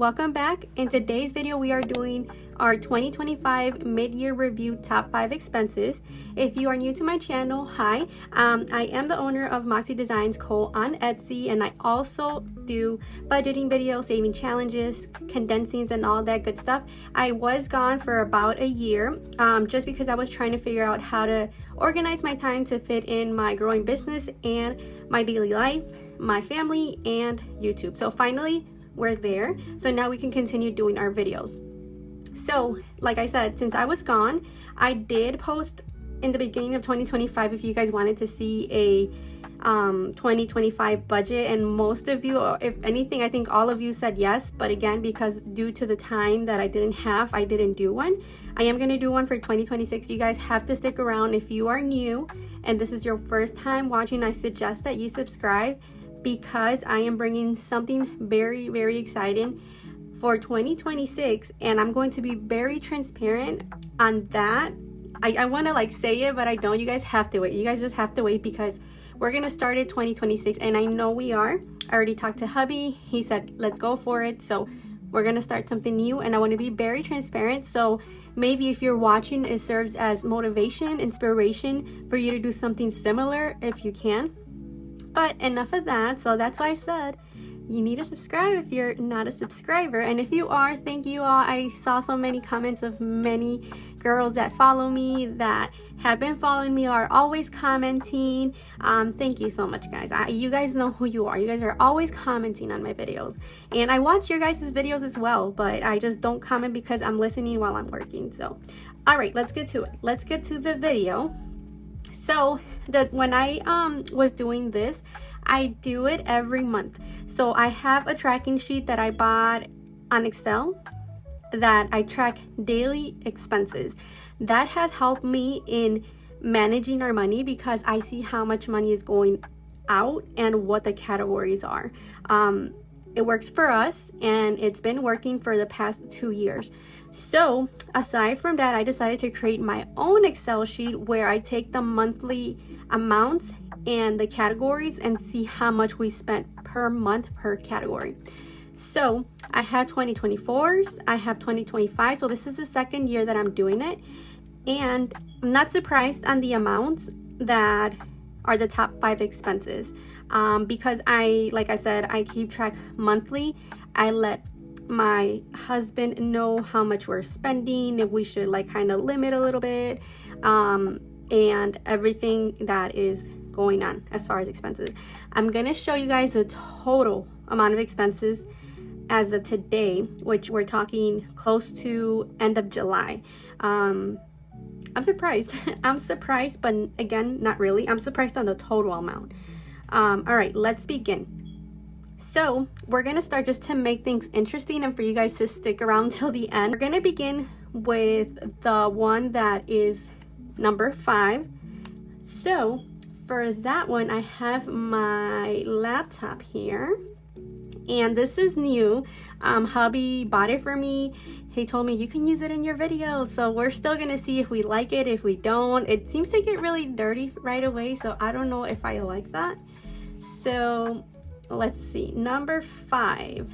welcome back. In today's video we are doing our 2025 mid-year review top 5 expenses. If you are new to my channel, hi, I am the owner of Moxie Designs Co on Etsy, and I also do budgeting videos, saving challenges, condensings, and all that good stuff. I was gone for about a year just because I was trying to figure out how to organize my time to fit in my growing business and my daily life, my family, and YouTube. So finally we're there, so now we can continue doing our videos. So like I said, since I was gone, I did post in the beginning of 2025 if you guys wanted to see a 2025 budget, and most of you, or if anything, I think all of you said yes. But again, because due to the time that I didn't do one. I am going to do one for 2026. You guys have to stick around. If you are new and this is your first time watching, I suggest that you subscribe, because I am bringing something very, very exciting for 2026, and I'm going to be very transparent on that. I want to say it, but I don't. You guys have to wait. You guys just have to wait, because we're gonna start it 2026, and I know we are. I already talked to hubby. He said let's go for it. So we're gonna start something new, and I want to be very transparent. So maybe if you're watching, it serves as motivation, inspiration for you to do something similar if you can. But enough of that. So that's why I said you need to subscribe if you're not a subscriber. And if you are, thank you all. I saw so many comments of many girls that follow me, that have been following me, are always commenting. Thank you so much, guys. You guys know who you are. You guys are always commenting on my videos, and I watch your guys' videos as well, but I just don't comment because I'm listening while I'm working. So all right, let's get to it. Let's get to the video. So when I was doing this, I do it every month. So I have a tracking sheet that I bought on Excel that I track daily expenses. That has helped me in managing our money, because I see how much money is going out and what the categories are. It works for us, and it's been working for the past 2 years. So aside from that, I decided to create my own Excel sheet where I take the monthly amounts and the categories and see how much we spent per month per category. So I have 2024s, I have 2025, so this is the second year that I'm doing it, and I'm not surprised on the amounts that are the top 5 expenses, because like I said, I keep track monthly. I let my husband know how much we're spending, if we should kind of limit a little bit, and everything that is going on as far as expenses. I'm gonna show you guys the total amount of expenses as of today, which we're talking close to end of July. I'm surprised. I'm surprised, but again, not really. I'm surprised on the total amount. All right, let's begin. So we're gonna start, just to make things interesting and for you guys to stick around till the end. We're gonna begin with the one that is number 5. So for that one, I have my laptop here, and this is new. Hubby bought it for me. He told me you can use it in your videos, so we're still gonna see if we like it. If we don't, it seems to get really dirty right away, so I don't know if I like that. So let's see, number 5.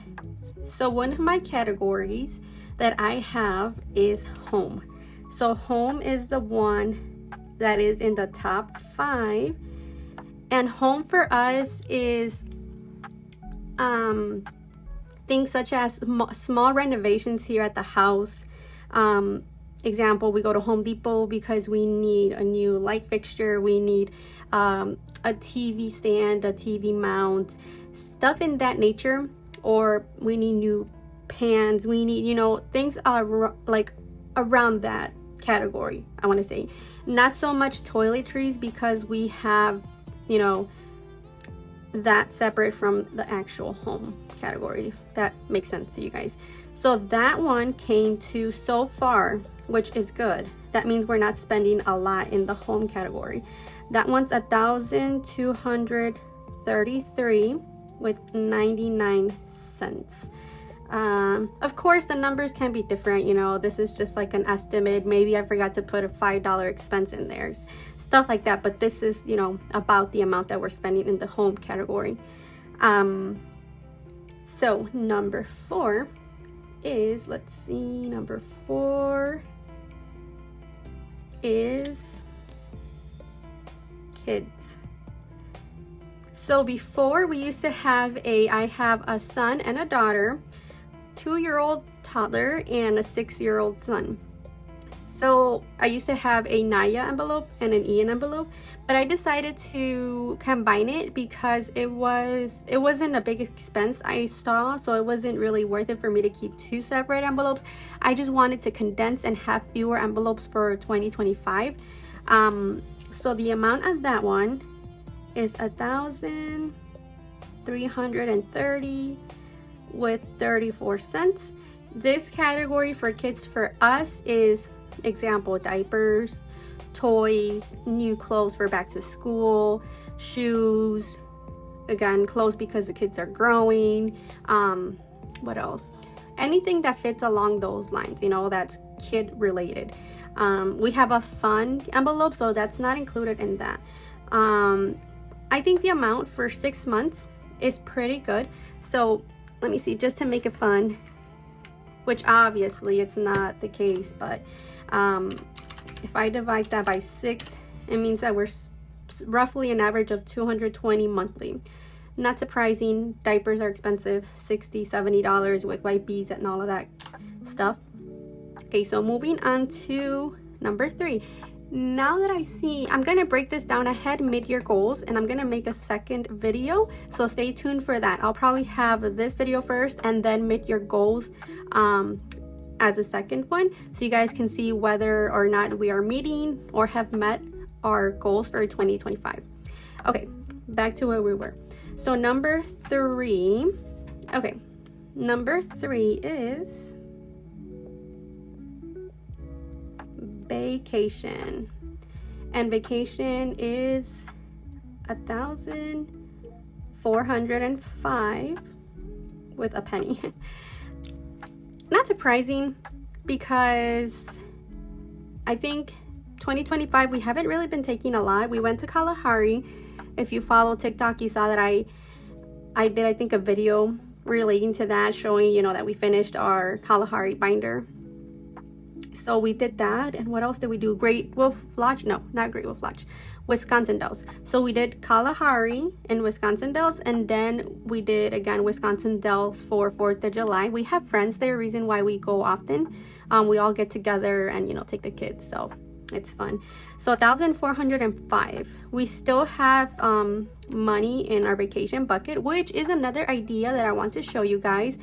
So one of my categories that I have is home. So home is the one that is in the top 5, and home for us is things such as small renovations here at the house. Example, we go to Home Depot because we need a new light fixture, we need a TV stand, a TV mount, stuff in that nature, or we need new pans, we need, things are around that category. I want to say not so much toiletries, because we have that separate from the actual home category, if that makes sense to you guys. So that one came to, so far, which is good, that means we're not spending a lot in the home category. That one's $1,233 with 99 cents. Of course the numbers can be different, this is just an estimate. Maybe I forgot to put a $5 expense in there, stuff like that, but this is about the amount that we're spending in the home category. So number 4 is, let's see, number 4 is kids. So before we used to have I have a son and a daughter, 2-year-old toddler and a 6-year-old son. So I used to have a Naya envelope and an Ian envelope, but I decided to combine it because it wasn't a big expense I saw, so it wasn't really worth it for me to keep 2 separate envelopes. I just wanted to condense and have fewer envelopes for 2025. So the amount of that one is $1,330 with 34 cents. This category for kids for us is example diapers, toys, new clothes for back to school, shoes, again clothes because the kids are growing, what else, anything that fits along those lines, you know, that's kid related. We have a fun envelope, so that's not included in that. I think the amount for 6 months is pretty good. So let me see, just to make it fun, which obviously it's not the case, but if I divide that by 6, it means that we're roughly an average of $220 monthly. Not surprising, diapers are expensive, $60, $70 with wipes and all of that stuff. Okay, so moving on to number 3. Now that I see, I'm gonna break this down ahead mid-year goals, and I'm gonna make a second video, so stay tuned for that. I'll probably have this video first and then mid-year goals as a second one, so you guys can see whether or not we are meeting or have met our goals for 2025. Okay, back to where we were. So number 3, okay, number 3 is vacation, and vacation is $1,405 with a penny. Not surprising, because I think 2025 we haven't really been taking a lot. We went to Kalahari. If you follow TikTok, you saw that I did, I think, a video relating to that, showing, you know, that we finished our Kalahari binder. So we did that, and what else did we do? Great Wolf Lodge? No, not Great Wolf Lodge. Wisconsin Dells. So we did Kalahari and Wisconsin Dells, and then we did again Wisconsin Dells for 4th of July. We have friends there, reason why we go often. We all get together and, you know, take the kids, so it's fun. So $1,405. We still have money in our vacation bucket, which is another idea that I want to show you guys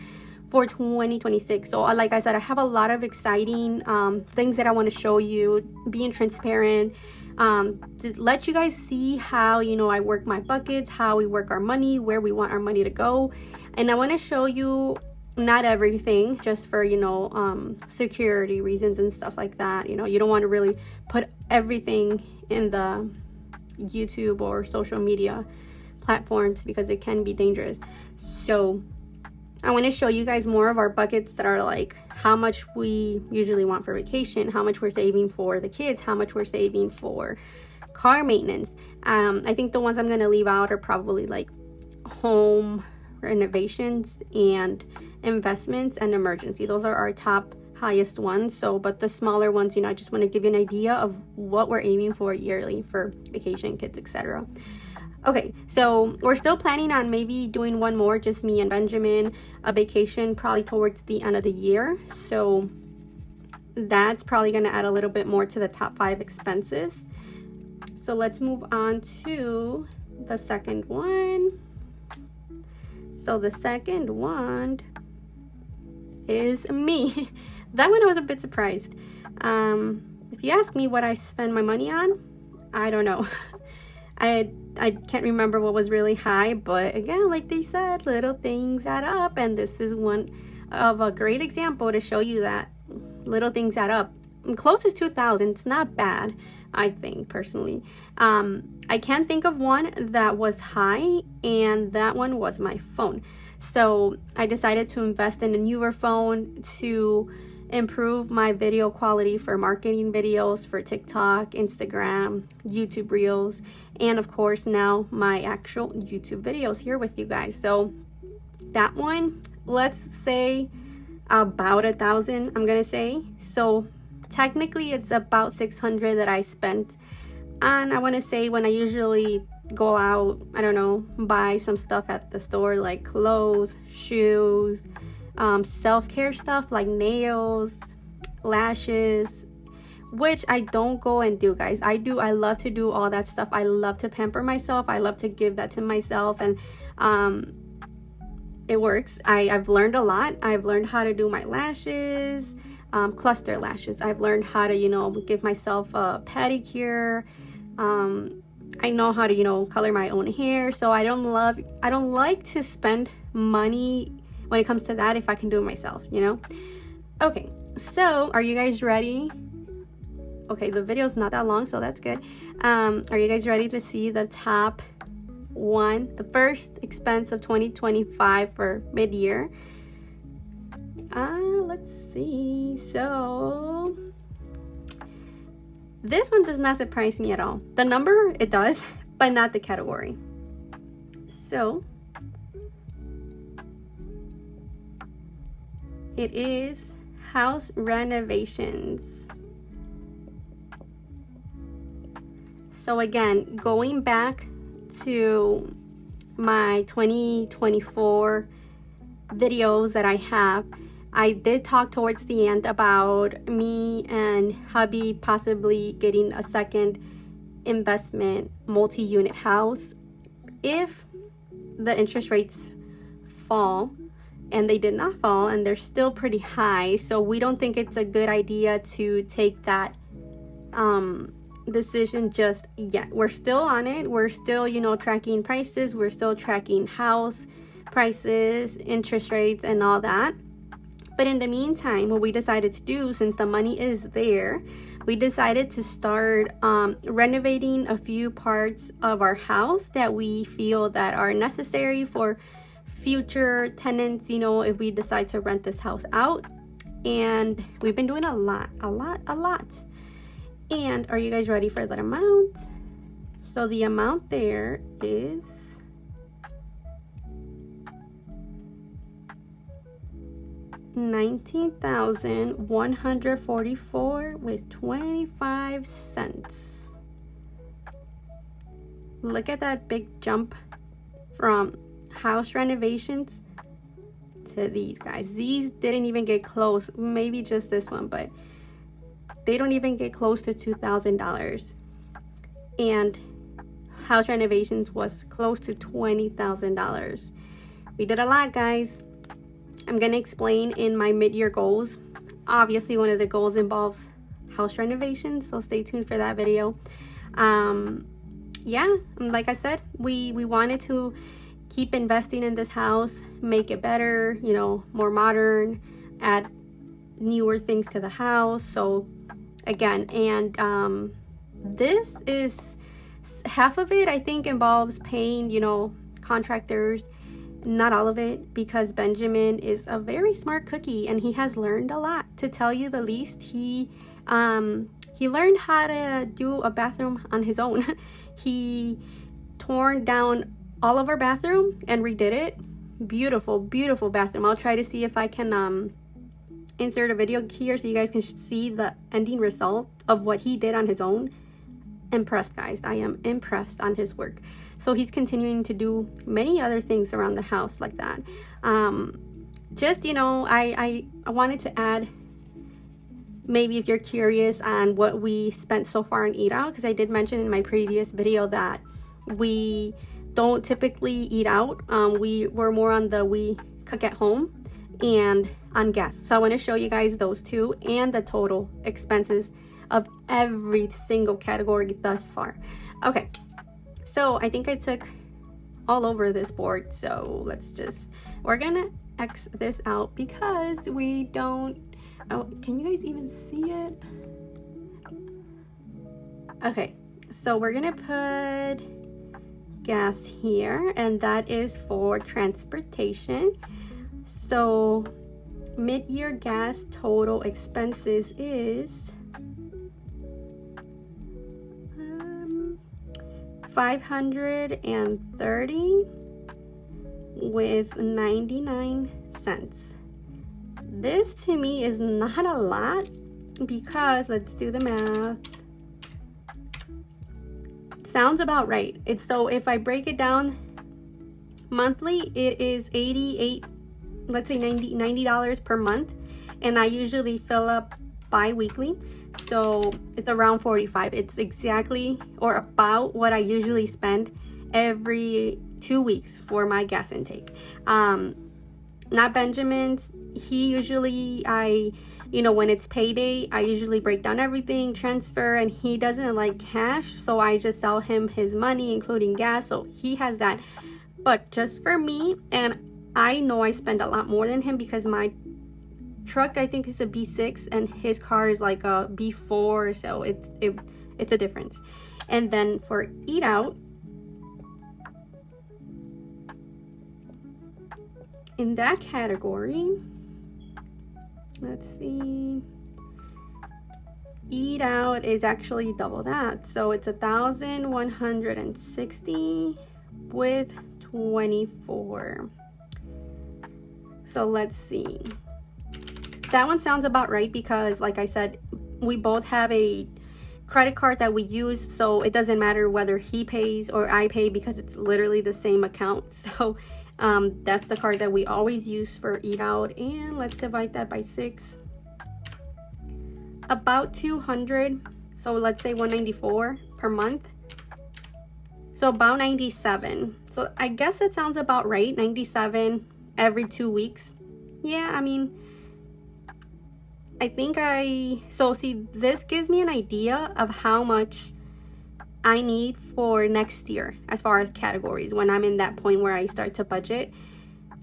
for 2026. So like I said, I have a lot of exciting things that I want to show you, being transparent, to let you guys see how, you know, I work my buckets, how we work our money, where we want our money to go. And I want to show you not everything, just for, you know, security reasons and stuff like that. You know, you don't want to really put everything in the YouTube or social media platforms because it can be dangerous. So I want to show you guys more of our buckets that are like how much we usually want for vacation, how much we're saving for the kids, how much we're saving for car maintenance. I think the ones I'm going to leave out are probably like home renovations and investments and emergency. Those are our top highest ones. So, but the smaller ones, you know, I just want to give you an idea of what we're aiming for yearly for vacation, kids, etc. Okay, so we're still planning on maybe doing one more, just me and Benjamin, a vacation probably towards the end of the year. So that's probably going to add a little bit more to the top 5 expenses. So let's move on to the second one. So the second one is me. That one I was a bit surprised. If you ask me what I spend my money on, I don't know. I can't remember what was really high, but again, like they said, little things add up, and this is one of a great example to show you that little things add up. I'm close to 2,000. It's not bad, I think, personally. I can't think of one that was high, and that one was my phone. So I decided to invest in a newer phone to improve my video quality for marketing videos for TikTok, Instagram, YouTube Reels, and of course now my actual YouTube videos here with you guys. So that one, let's say about 1,000, I'm gonna say. So technically it's about 600 that I spent. And I want to say, when I usually go out, I don't know, buy some stuff at the store, like clothes, shoes, self-care stuff like nails, lashes, which I don't go and do, guys. I love to do all that stuff. I love to pamper myself. I love to give that to myself, and it works. I've learned a lot. I've learned how to do my lashes, cluster lashes. I've learned how to, you know, give myself a pedicure. I know how to, you know, color my own hair. So I don't like to spend money when it comes to that if I can do it myself, you know. Okay, so are you guys ready? Okay, the video's not that long, so that's good. Are you guys ready to see the top one, the first expense of 2025 for mid-year? Let's see. So this one does not surprise me at all. The number, it does, but not the category. So it is house renovations. So again, going back to my 2024 videos that I have, I did talk towards the end about me and hubby possibly getting a second investment multi-unit house if the interest rates fall, and they did not fall, and they're still pretty high. So we don't think it's a good idea to take that decision just yet. We're still on it. We're still, you know, tracking prices. We're still tracking house prices, interest rates, and all that. But in the meantime, what we decided to do, since the money is there, we decided to start renovating a few parts of our house that we feel that are necessary for future tenants, you know, if we decide to rent this house out. And we've been doing a lot. And are you guys ready for that amount? So the amount there is $19,144 with 25 cents. Look at that big jump from house renovations to these, guys. These didn't even get close, maybe just this one, but they don't even get close to $2,000. And house renovations was close to $20,000. We did a lot, guys. I'm gonna explain in my mid-year goals. Obviously, one of the goals involves house renovations, so stay tuned for that video. Yeah, like I said, we wanted to keep investing in this house, make it better, you know, more modern, add newer things to the house. So again, and this is half of it, I think, involves paying, you know, contractors. Not all of it, because Benjamin is a very smart cookie and he has learned a lot, to tell you the least. He learned how to do a bathroom on his own. He torn down all of our bathroom and redid it. Beautiful bathroom. I'll try to see if I can insert a video here so you guys can see the ending result of what he did on his own. Impressed, guys. I am impressed on his work. So he's continuing to do many other things around the house like that. Just, you know, I wanted to add, maybe if you're curious on what we spent so far on eat out, because I did mention in my previous video that we don't typically eat out. We're more on the we cook at home and on gas. So I want to show you guys those two and the total expenses of every single category thus far. Okay, so I think I took all over this board, so we're gonna X this out because we don't, oh, can you guys even see it? Okay, so we're gonna put gas here, and that is for transportation. So mid-year gas total expenses is $530 with 99 cents. This to me is not a lot because let's do the math. Sounds about right. It's so if I break it down monthly, it is 88, let's say $90 per month, and I usually fill up bi-weekly, so it's around 45. It's exactly or about what I usually spend every 2 weeks for my gas intake. Not Benjamin's. He usually, when it's payday, I usually break down everything, transfer, and he doesn't like cash, so I just sell him his money, including gas, so he has that. But just for me, and I know I spend a lot more than him because my truck, I think, is a B6 and his car is like a B4, so it's a difference. And then for eat out, in that category, let's see, eat out is actually double that, so it's 1,160 with 24. So let's see, that one sounds about right because like I said, we both have a credit card that we use, so it doesn't matter whether he pays or I pay because it's literally the same account. So that's the card that we always use for eat out, and let's divide that by 6. About 200, so let's say 194 per month, so about 97. So I guess that sounds about right. 97 every 2 weeks. Yeah, I mean, I think see, this gives me an idea of how much I need for next year as far as categories. When I'm in that point where I start to budget,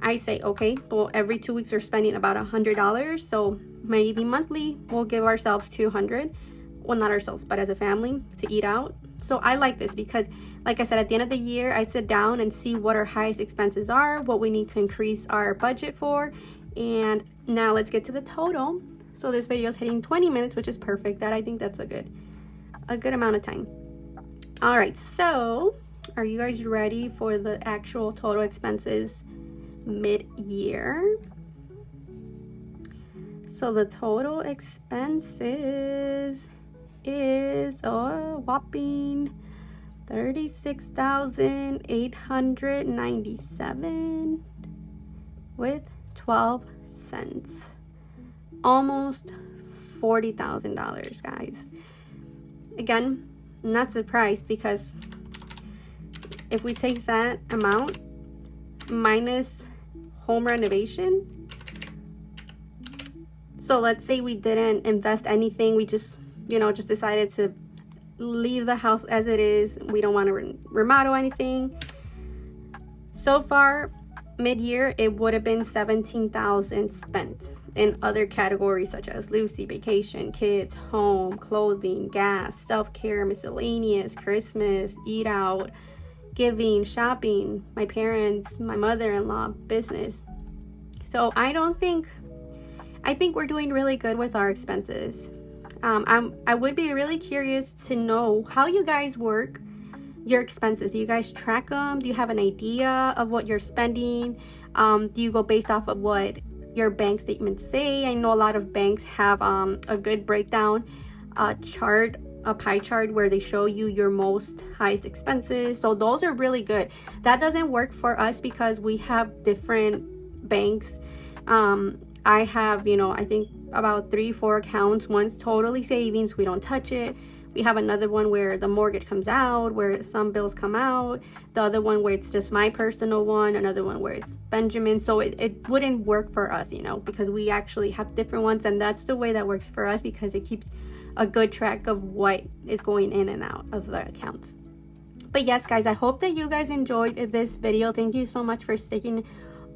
I say, okay, well, every 2 weeks we're spending about $100, so maybe monthly we'll give ourselves 200. Well, not ourselves, but as a family, to eat out. So I like this because, like I said, at the end of the year, I sit down and see what our highest expenses are, what we need to increase our budget for. And now let's get to the total. So this video is hitting 20 minutes, which is perfect. I think that's a good amount of time. All right, so are you guys ready for the actual total expenses mid-year? So the total expenses is a whopping $36,897 with 12 cents. Almost $40,000, guys. Again, not surprised because if we take that amount minus home renovation, so let's say we didn't invest anything, we just decided to leave the house as it is, we don't want to remodel anything. So far mid-year it would have been $17,000 spent in other categories such as Lucy, vacation, kids, home, clothing, gas, self-care, miscellaneous, Christmas, eat out, giving, shopping, my parents, my mother-in-law, business. So I think we're doing really good with our expenses. I would be really curious to know how you guys work your expenses. Do you guys track them? Do you have an idea of what you're spending? Do you go based off of what your bank statements say? I know a lot of banks have a good breakdown chart, a pie chart where they show you your highest expenses. So those are really good. That doesn't work for us because we have different banks. I have, I think about 3-4 accounts. One's totally savings, we don't touch it. We have another one where the mortgage comes out, where some bills come out. The other one where it's just my personal one. Another one where it's Benjamin. So it wouldn't work for us, because we actually have different ones. And that's the way that works for us because it keeps a good track of what is going in and out of the accounts. But yes, guys, I hope that you guys enjoyed this video. Thank you so much for sticking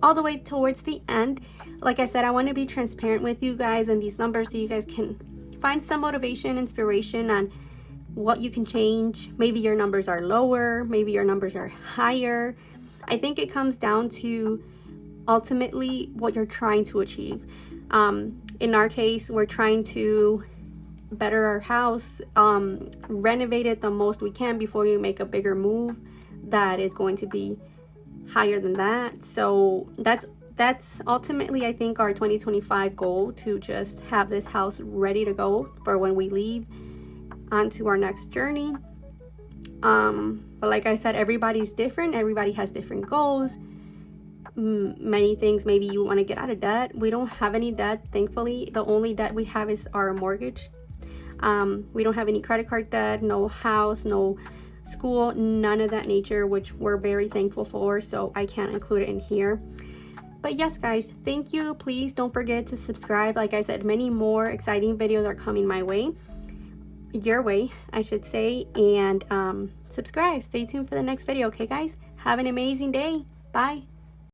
all the way towards the end. Like I said, I want to be transparent with you guys and these numbers so you guys can find some motivation, inspiration on what you can change. Maybe your numbers are lower, maybe your numbers are higher. I think it comes down to ultimately what you're trying to achieve. In our case, we're trying to better our house, renovate it the most we can before you make a bigger move that is going to be higher than that. So that's that's ultimately, I think, our 2025 goal, to just have this house ready to go for when we leave onto our next journey. But like I said, everybody's different. Everybody has different goals. Many things, maybe you want to get out of debt. We don't have any debt, thankfully. The only debt we have is our mortgage. We don't have any credit card debt, no house, no school, none of that nature, which we're very thankful for, so I can't include it in here. But yes, guys, thank you. Please don't forget to subscribe. Like I said, many more exciting videos are coming my way, your way, I should say. And subscribe. Stay tuned for the next video. Okay, guys, have an amazing day. Bye.